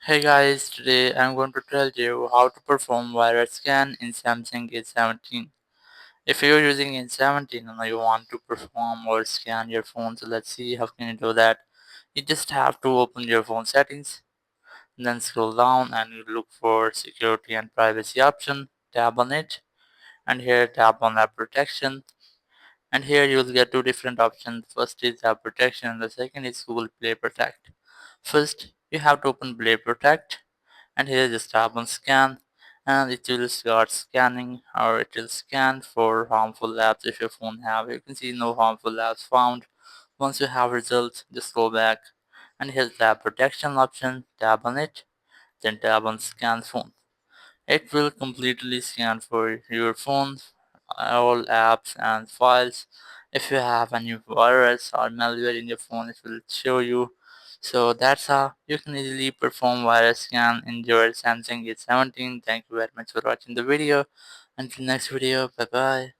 Hey guys, today I'm going to tell you how to perform virus scan in Samsung A17. If you're using A17 and you want to perform or scan your phone, so let's see how can you do that. You just have to open your phone settings, then scroll down and you look for security and privacy option, tap on it, and here tap on app protection. And here you'll get two different options. First is app protection and the second is Google Play Protect. First, you have to open Play Protect and here just tap on scan and it will start scanning or it will scan for harmful apps if your phone have. You can see no harmful apps found. Once you have results, just go back and here's the app protection option, tap on it, then tap on scan phone. It will completely scan for your phone, all apps and files. If you have any virus or malware in your phone, it will show you. So that's how you can easily perform virus scan in your Samsung A17. Thank you very much for watching the video. Until next video, bye bye.